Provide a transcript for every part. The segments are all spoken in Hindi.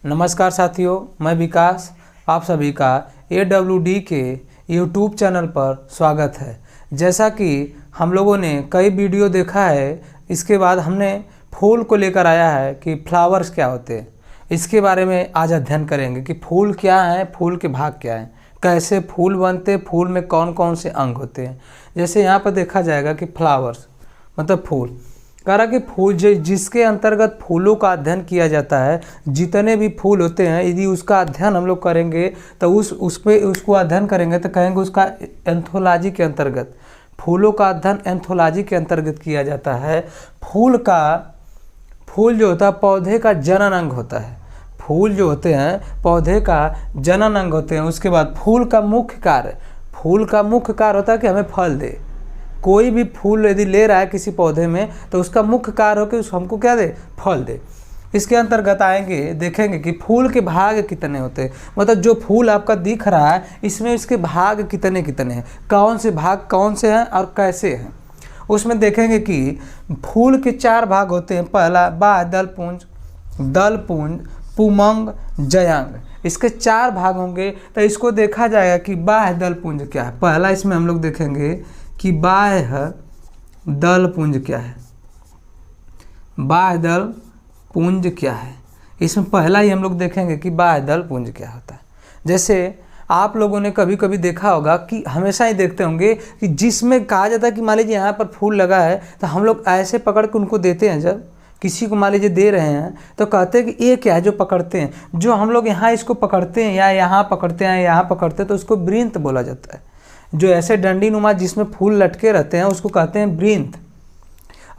नमस्कार साथियों, मैं विकास आप सभी का AWD के YouTube चैनल पर स्वागत है। जैसा कि हम लोगों ने कई वीडियो देखा है, इसके बाद हमने फूल को लेकर आया है कि फ्लावर्स क्या होते हैं। इसके बारे में आज अध्ययन करेंगे कि फूल क्या है, फूल के भाग क्या हैं, कैसे फूल बनते, फूल में कौन कौन से अंग होते हैं। जैसे यहाँ पर देखा जाएगा कि फ्लावर्स मतलब फूल, कह रहा कि फूल जिसके अंतर्गत फूलों का अध्ययन किया जाता है, जितने भी फूल होते हैं यदि उसका अध्ययन हम लोग करेंगे तो उसको अध्ययन करेंगे तो कहेंगे उसका एंथोलॉजी के अंतर्गत, फूलों का अध्ययन एंथोलॉजी के अंतर्गत किया जाता है। फूल जो होता है पौधे का जनन अंग होता है। फूल जो होते हैं पौधे का जनन अंग होते हैं। उसके बाद फूल का मुख्य कार्य होता है कि हमें फल दे। कोई भी फूल यदि ले रहा है किसी पौधे में तो उसका मुख्य कार्य हो कि हमको क्या दे, फल दे। इसके अंतर्गत आएंगे, देखेंगे कि फूल के भाग कितने होते हैं, मतलब जो फूल आपका दिख रहा है इसमें इसके भाग कितने कितने हैं, कौन से भाग कौन से हैं और कैसे हैं। उसमें देखेंगे कि फूल के 4 भाग होते हैं। पहला बाह्य दल पुंज, पुमंग, जयांग। इसके 4 भाग होंगे। तो इसको देखा जाएगा कि बाह्य दल पुंज क्या है। पहला इसमें हम लोग देखेंगे कि बाह्य दल पुंज क्या है। बाह्य दल पुंज क्या है, इसमें पहला ही हम लोग देखेंगे कि बाह्य दल पुंज क्या होता है। जैसे आप लोगों ने कभी कभी देखा होगा कि हमेशा ही देखते होंगे कि जिसमें कहा जाता है कि मान लीजिए यहाँ पर फूल लगा है तो हम लोग ऐसे पकड़ के उनको देते हैं। जब किसी को मान लीजिए दे रहे हैं तो कहते हैं कि ये क्या है, जो पकड़ते हैं, जो हम लोग यहाँ इसको पकड़ते हैं या यहाँ पकड़ते हैं यहाँ पकड़ते हैं तो उसको वृंत बोला जाता है। जो ऐसे डंडी नुमा जिसमें फूल लटके रहते हैं उसको कहते हैं वृंत।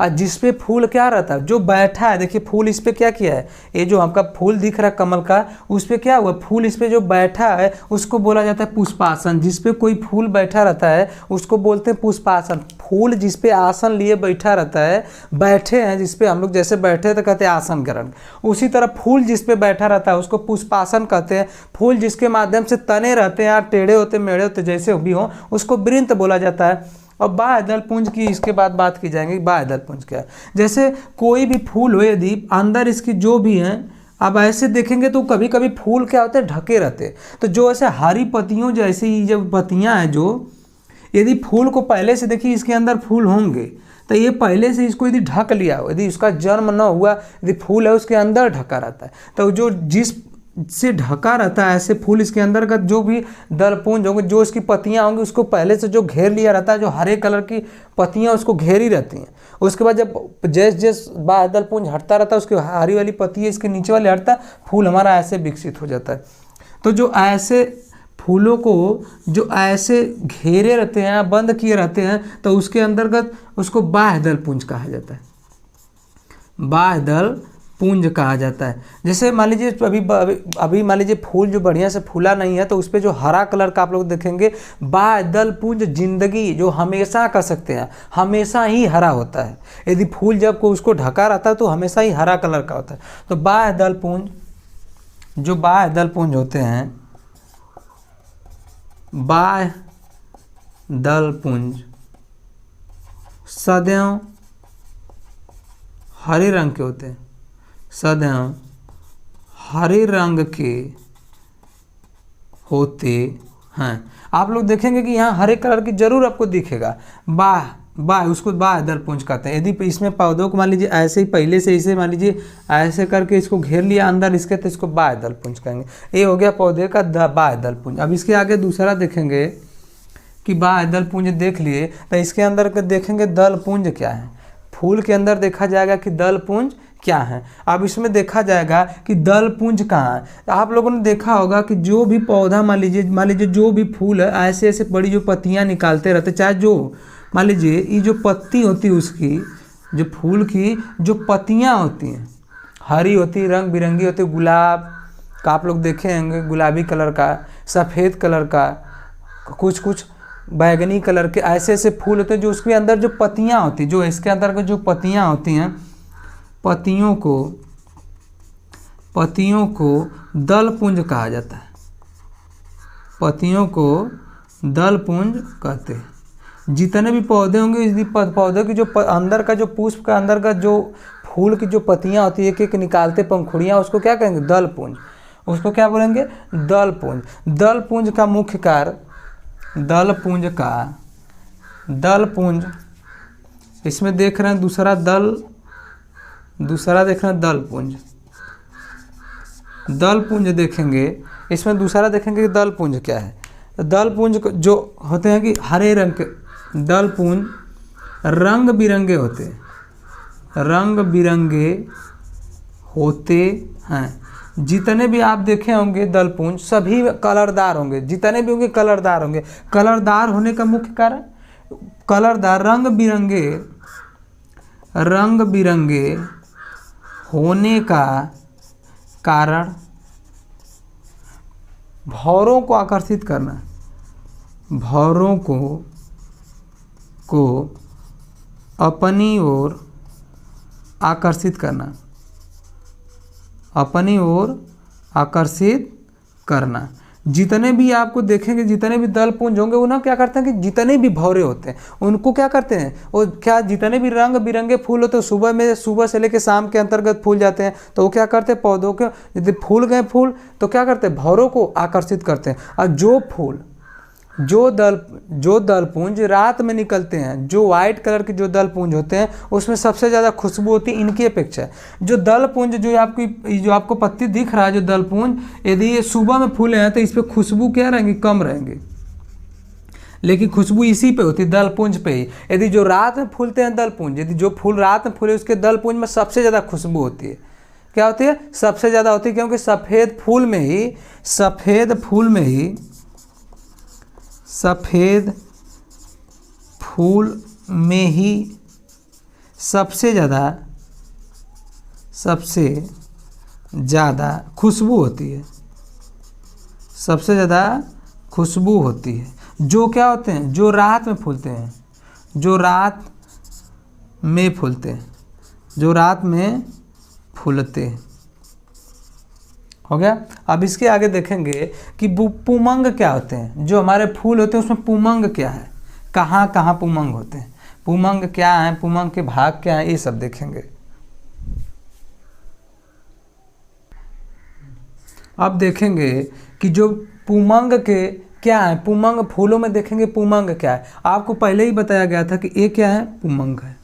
और जिस पे फूल क्या रहता है, जो बैठा है, देखिए फूल इस पे क्या किया है, ये जो आपका फूल दिख रहा है कमल का, उस पे क्या हुआ, फूल इस पे जो बैठा है उसको बोला जाता है पुष्पासन। जिस पे कोई फूल बैठा रहता है उसको बोलते हैं पुष्पासन। फूल जिस पे आसन लिए बैठा रहता है, बैठे हैं जिस पे हम लोग जैसे बैठे तो कहते हैं आसन ग्रहण। उसी तरह फूल जिस पे बैठा रहता है उसको पुष्पासन कहते हैं। फूल जिसके माध्यम से तने रहते हैं, टेढ़े होते मेढ़े होते जैसे भी हों, उसको वृंत बोला जाता है। और बाह्य दल पुंज की इसके बाद बात की जाएगी। बाह्य दल पुंज क्या है, जैसे कोई भी फूल हो यदि अंदर इसकी जो भी हैं, अब ऐसे देखेंगे तो कभी कभी फूल क्या होते हैं, ढके रहते हैं। तो जो ऐसे हरी पत्तियों जैसी जब पत्तियां हैं, जो यदि फूल को पहले से देखिए इसके अंदर फूल होंगे तो ये पहले से इसको यदि ढक लिया हो, यदि उसका जन्म न हुआ, यदि फूल है उसके अंदर ढका रहता है, तो जो जिस से ढका रहता है ऐसे फूल, इसके अंदर का जो भी दलपुंज होंगे, जो इसकी पत्तियां होंगी उसको पहले से जो घेर लिया रहता है, जो हरे कलर की पत्तियां उसको घेरी रहती हैं। उसके बाद जब जैसे बाह्य दलपुंज हटता रहता है, उसकी हरी वाली पत्ती इसके नीचे वाले हटता है, फूल हमारा ऐसे विकसित हो जाता है। तो जो ऐसे फूलों को जो ऐसे घेरे रहते हैं, बंद किए रहते हैं, तो उसके अंतर्गत उसको बाह्य दलपुंज कहा जाता है। बाह्य दल पुंज कहा जाता है। जैसे मान लीजिए अभी मान लीजिए फूल जो बढ़िया से फूला नहीं है तो उस पर जो हरा कलर का आप लोग देखेंगे, बाह्य दल पुंज जिंदगी जो हमेशा कर सकते हैं, हमेशा ही हरा होता है। यदि फूल जब को उसको ढका रहता है तो हमेशा ही हरा कलर का होता है। तो बाह्य दल पुंज, जो बाह्य दल पुंज होते हैं, बाह्य दल पुंज सदैव हरे रंग के होते हैं। सदैव हरे रंग के होते हैं। आप लोग देखेंगे कि यहाँ हरे कलर की जरूर आपको दिखेगा। उसको बाह्य दल पुंज कहते हैं। यदि इसमें पौधों को मान लीजिए ऐसे ही पहले से इसे मान लीजिए ऐसे करके इसको घेर लिया अंदर इसके, तो इसको बाह्य दल पुंज कहेंगे। ये हो गया पौधे का बाह्य दल पुंज। अब इसके आगे दूसरा देखेंगे कि बाह्य दल पुंज देख लिए तो इसके अंदर देखेंगे दल पुंज क्या है। फूल के अंदर देखा जाएगा कि दल पुंज क्या है। अब इसमें देखा जाएगा कि दल पुंज कहाँ है। तो आप लोगों ने देखा होगा कि जो भी पौधा मान लीजिए जो भी फूल है ऐसे ऐसे बड़ी जो पत्तियां निकालते रहते, चाहे जो मान लीजिए ये जो पत्ती होती है उसकी, जो फूल की जो पत्तियां होती हैं हरी होती, रंग बिरंगी होती, गुलाब का आप लोग देखे होंगे, गुलाबी कलर का, सफ़ेद कलर का, कुछ बैगनी कलर के, ऐसे ऐसे फूल होते हैं जो उसके अंदर जो पत्तियां होती, जो इसके अंदर के जो पत्तियां होती हैं, पत्तियों को दल पुंज कहा जाता है। पत्तियों को दल पुंज कहते हैं। जितने भी पौधे होंगे, यदि पौधे की जो अंदर का जो पुष्प का अंदर का जो फूल की जो पत्तियां होती है एक एक निकालते पंखुड़ियाँ, उसको क्या कहेंगे, दल पुंज। उसको क्या बोलेंगे? दल पुंज। दल पुंज का मुख्य कार्य, दल पुंज इसमें देख रहे हैं दूसरा देख रहे हैं दल पुंज। दल पुंज देखेंगे, इसमें दूसरा देखेंगे कि दल पुंज क्या है। तो दल पुंज जो होते हैं कि हरे रंग के दल पुंज रंग बिरंगे होते हैं, रंग बिरंगे होते हैं। जितने भी आप देखे होंगे दल पुंज सभी कलरदार होंगे, जितने भी होंगे कलरदार होंगे। कलरदार होने का मुख्य कारण, कलरदार रंग बिरंगे होने का कारण भौरों को आकर्षित करना, भौरों को अपनी ओर आकर्षित करना, अपनी ओर आकर्षित करना। जितने भी आपको देखेंगे, जितने भी दल पुंज होंगे उन्हें क्या करते हैं कि जितने भी भौरे होते हैं उनको क्या करते हैं, वो क्या जितने भी रंग बिरंगे फूल होते हैं सुबह से लेकर शाम के अंतर्गत फूल जाते हैं, तो वो क्या करते हैं पौधों के यदि फूल गए फूल तो क्या करते हैं भौरों को आकर्षित करते हैं। और जो फूल जो दल पुंज रात में निकलते हैं, जो वाइट कलर के जो दल पुंज होते हैं उसमें सबसे ज़्यादा खुशबू होती है इनकी अपेक्षा। जो दल पुंज जो आपको पत्ती दिख रहा है, जो दल पुंज यदि ये सुबह में फूले हैं तो इस पर खुशबू क्या रहेंगी, कम रहेंगी, लेकिन खुशबू इसी पे होती है दल पुंज पे ही। यदि जो रात में फूलते हैं दल पुंज, यदि जो फूल रात में फूले उसके दल पुंज में सबसे ज़्यादा खुशबू होती है। क्या होती है? सबसे ज़्यादा होती है, क्योंकि सफ़ेद फूल में ही सबसे ज़्यादा खुशबू होती है, सबसे ज़्यादा खुशबू होती है। जो क्या होते हैं, जो रात में फूलते हैं, जो रात में फूलते हैं। हो गया। अब इसके आगे देखेंगे कि पुमंग क्या होते हैं। जो हमारे फूल होते हैं उसमें पुमंग क्या है, कहाँ कहाँ पुमंग होते हैं, पुमंग क्या है, पुमंग के भाग क्या है, ये सब देखेंगे। अब देखेंगे कि जो पुमंग के क्या है, पुमंग फूलों में देखेंगे पुमंग क्या है। आपको पहले ही बताया गया था कि ये क्या है, पुमंग है।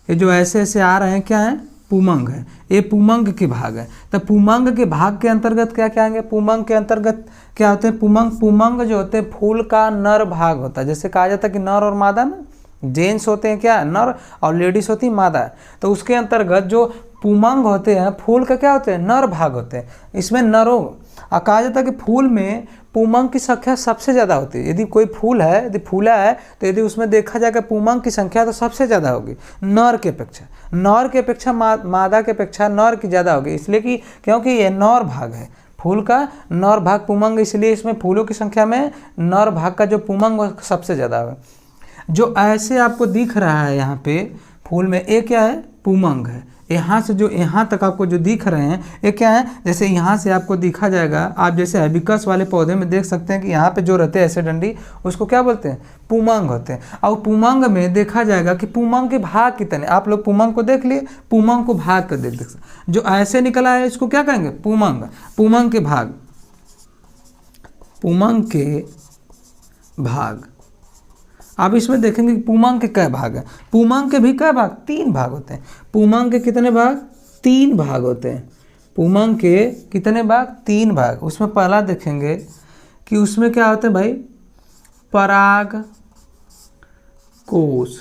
ये जो ऐसे ऐसे आ रहे हैं क्या है, पुमंग है। ये पुमंग के भाग है। तो पुमंग के भाग के अंतर्गत क्या क्या आएंगे, पुमंग के अंतर्गत क्या होते हैं, पुमंग जो होते हैं फूल का नर भाग होता है। जैसे कहा जाता है कि नर और मादा ना, जेंट्स होते हैं क्या नर और लेडीज होती है मादा। तो उसके अंतर्गत जो पुमंग होते हैं फूल का क्या होते हैं, नर भाग होते हैं। इसमें नरों कहा जाता है कि फूल में पुमंग की संख्या सबसे ज़्यादा होती है। यदि कोई फूल है, यदि फूला है तो यदि उसमें देखा जाएगा पुमंग की संख्या तो सबसे ज़्यादा होगी नर के अपेक्षा, मादा के अपेक्षा नर की ज़्यादा होगी। इसलिए कि क्योंकि ये नर भाग है, फूल का नर भाग पुमंग, इसलिए इसमें फूलों की संख्या में नर भाग का जो पुमंग सबसे ज़्यादा है। जो ऐसे आपको दिख रहा है यहाँ पे फूल में, ये क्या है, पुमंग है। यहाँ से जो यहाँ तक आपको जो दिख रहे हैं ये क्या है, जैसे यहाँ से आपको दिखा जाएगा, आप जैसे हैबिस्कस वाले पौधे में देख सकते हैं कि यहाँ पे जो रहते हैं ऐसे डंडी, उसको क्या बोलते हैं, पुमंग होते हैं। और पुमंग में देखा जाएगा कि पुमंग के भाग कितने, आप लोग पुमंग को देख लिए, पुमंग को भाग कर देख सकते। जो ऐसे निकला है इसको क्या कहेंगे, पुमंग। पुमंग के भाग, पुमंग के भाग। अब इसमें देखेंगे कि पुमंग के कै भाग है। पुमंग के भी कै भाग, 3 भाग होते हैं। पुमंग के कितने भाग, 3 भाग होते हैं। पुमंग के कितने भाग, 3 भाग। उसमें पहला देखेंगे कि उसमें क्या होता है भाई, पराग कोश।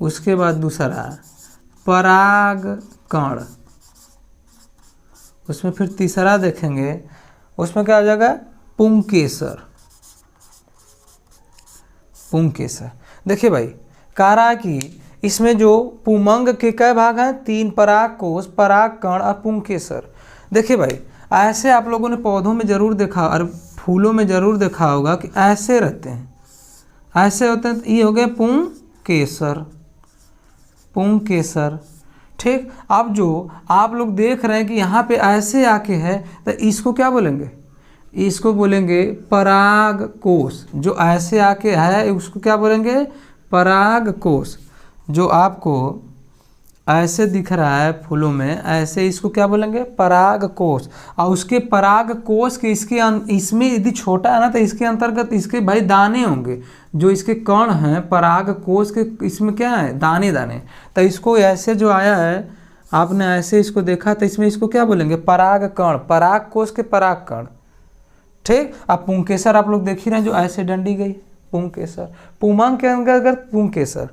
उसके बाद दूसरा पराग कण। उसमें फिर तीसरा देखेंगे, उसमें क्या हो जाएगा, पुंकेसर। पुंकेसर। देखिए भाई कह रहा है कि इसमें जो पुमंग के कई भाग हैं, 3, पराग कोश, पराग कण और पुंकेसर। देखिए भाई ऐसे आप लोगों ने पौधों में जरूर देखा और फूलों में जरूर देखा होगा कि ऐसे रहते हैं, ऐसे होते हैं। ये हो गए पुंकेसर, पुंकेसर। ठीक। अब जो आप लोग देख रहे हैं कि यहाँ पे ऐसे आके है तो इसको क्या बोलेंगे, इसको बोलेंगे पराग कोश। जो ऐसे आके है उसको क्या बोलेंगे, पराग कोश। जो आपको ऐसे दिख रहा है फूलों में, ऐसे इसको क्या बोलेंगे? परागकोश। और उसके परागकोश के इसमें यदि छोटा है ना तो इसके अंतर्गत इसके भाई दाने होंगे, जो इसके कण हैं परागकोश के, इसमें क्या है? दाने दाने। तो इसको ऐसे जो आया है, आपने ऐसे इसको देखा तो इसमें इसको क्या बोलेंगे? परागकण, परागकोश के परागकण। ठीक। अब पुंकेसर आप लोग देख ही रहे हैं, जो ऐसे डंडी गई, पुंकेसर। पुमंग के अंतर्गत पुंकेसर।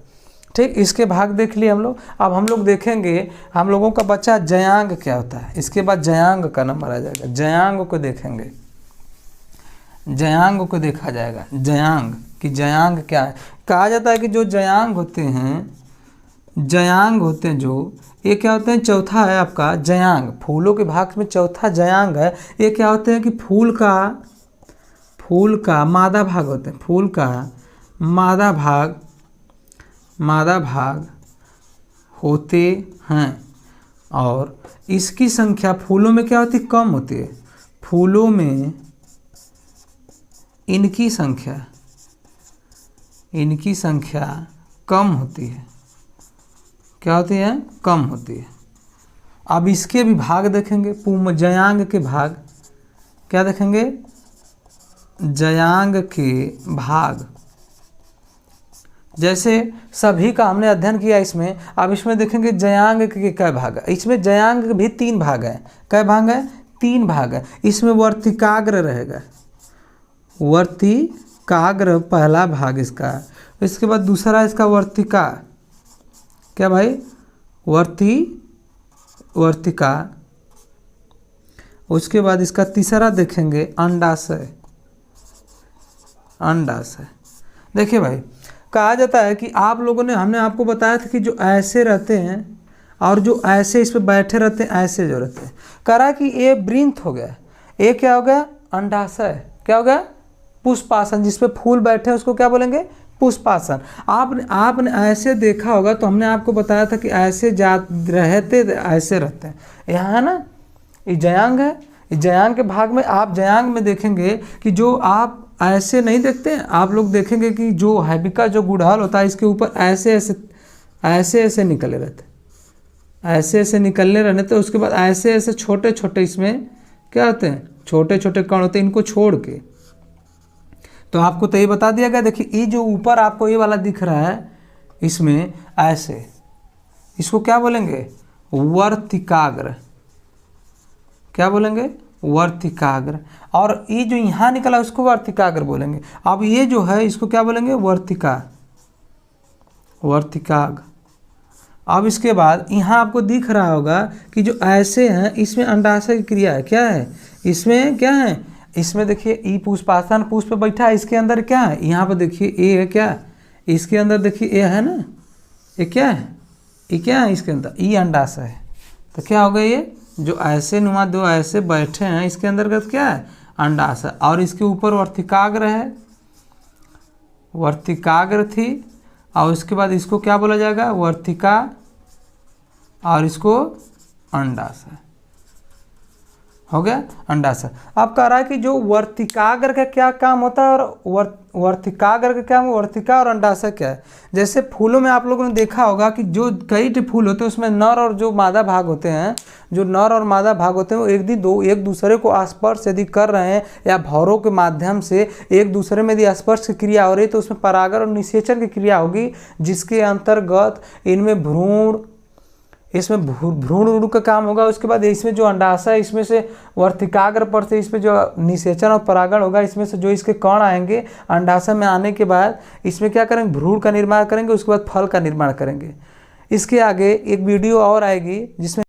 ठीक। इसके भाग देख लिए हम लोग। अब हम लोग देखेंगे, हम लोगों का बच्चा जयांग क्या होता है, इसके बाद जयांग का नंबर आ जाएगा। जयांग को देखेंगे, जयांग को देखा जाएगा। जयांग कि जयांग क्या है? कहा जाता है कि जो जयांग होते हैं, जयांग होते हैं जो, ये क्या होते हैं? चौथा है आपका जयांग, फूलों के भाग में चौथा जयांग है। ये क्या होते हैं कि फूल का मादा भाग होते हैं, फूल का मादा भाग होते हैं। और इसकी संख्या फूलों में क्या होती है? कम होती है। फूलों में इनकी संख्या कम होती है। क्या होती है? कम होती है। अब इसके भी भाग देखेंगे, जयांग के भाग क्या देखेंगे? जयांग के भाग, जैसे सभी का हमने अध्ययन किया इसमें। अब इसमें देखेंगे जयांग के क्या भाग है। इसमें जयांग भी 3 भाग है। क्या भाग है? 3 भाग है। इसमें वर्तिकाग्र रहेगा, वर्तिकाग्र पहला भाग इसका। इसके बाद दूसरा इसका वर्तिका, क्या भाई? वर्तिका। उसके बाद इसका तीसरा देखेंगे अंडाशय। देखिए भाई, कहा जाता है कि आप लोगों ने, हमने आपको बताया था कि जो ऐसे रहते हैं और जो ऐसे इस पे बैठे रहते हैं, ऐसे जो रहते हैं, करा कि ये वृंत हो गया, ये क्या हो गया? अंडाशय। क्या हो गया? पुष्पासन। जिस पे फूल बैठे हैं उसको क्या बोलेंगे? पुष्पासन। आपने ऐसे देखा होगा, तो हमने आपको बताया था कि ऐसे ऐसे रहते हैं। यहाँ है ना, ये जयांग है। जयांग के भाग में आप जयांग में देखेंगे कि जो आप ऐसे नहीं देखते हैं, आप लोग देखेंगे कि जो हैबिका, जो गुड़हल होता है, इसके ऊपर ऐसे निकले रहते, ऐसे निकलने रहने। तो उसके बाद ऐसे छोटे छोटे इसमें क्या होते हैं? छोटे छोटे कण होते हैं, इनको छोड़ के। तो आपको तो ये बता दिया गया। देखिए, ये जो ऊपर आपको ये वाला दिख रहा है, इसमें ऐसे, इसको क्या बोलेंगे? वर्तिकाग्र। क्या बोलेंगे? वर्तिकाग्र। और ये जो यहाँ निकला उसको वर्तिकाग्र बोलेंगे। अब ये जो है इसको क्या बोलेंगे? वर्तिकाग्र। अब इसके बाद यहाँ आपको दिख रहा होगा कि जो ऐसे हैं, इसमें अंडाशय की क्रिया है। क्या है इसमें? क्या है इसमें? देखिए, ई पुष्पासन, पुष्प पे बैठा है, इसके अंदर क्या है? यहाँ पर देखिए ए है। क्या? इसके अंदर देखिए ए है ना, ये क्या है? ये क्या है इसके अंदर? ई अंडाशय है। तो क्या हो गया? ये जो ऐसे नुमा दो ऐसे बैठे हैं, इसके अंतर्गत क्या है? अंडाशय। और इसके ऊपर वर्तिकाग्र है, वर्तिकाग्र थी। और इसके बाद इसको क्या बोला जाएगा? वर्तिका। और इसको अंडाशय हो गया, अंडाशय। अब कह रहा है कि जो वर्तिकाग्र का क्या काम होता है और वर्तिकाग्र का क्या, वर्तिका और अंडाशय क्या है? जैसे फूलों में आप लोगों ने देखा होगा कि जो कई फूल होते हैं उसमें नर और जो मादा भाग होते हैं, जो नर और मादा भाग होते हैं वो एक दूसरे को स्पर्श यदि कर रहे हैं या भौरों के माध्यम से एक दूसरे में यदि स्पर्श की क्रिया हो रही है तो उसमें परागण और निषेचन की क्रिया होगी, जिसके अंतर्गत इनमें भ्रूण का काम होगा। उसके बाद इसमें जो अंडाशय है, इसमें से वर्तिकाग्र पर से इसमें जो निषेचन और परागण होगा, इसमें से जो इसके कण आएंगे अंडाशय में आने के बाद इसमें क्या करेंगे? भ्रूण का निर्माण करेंगे, उसके बाद फल का निर्माण करेंगे। इसके आगे एक वीडियो और आएगी जिसमें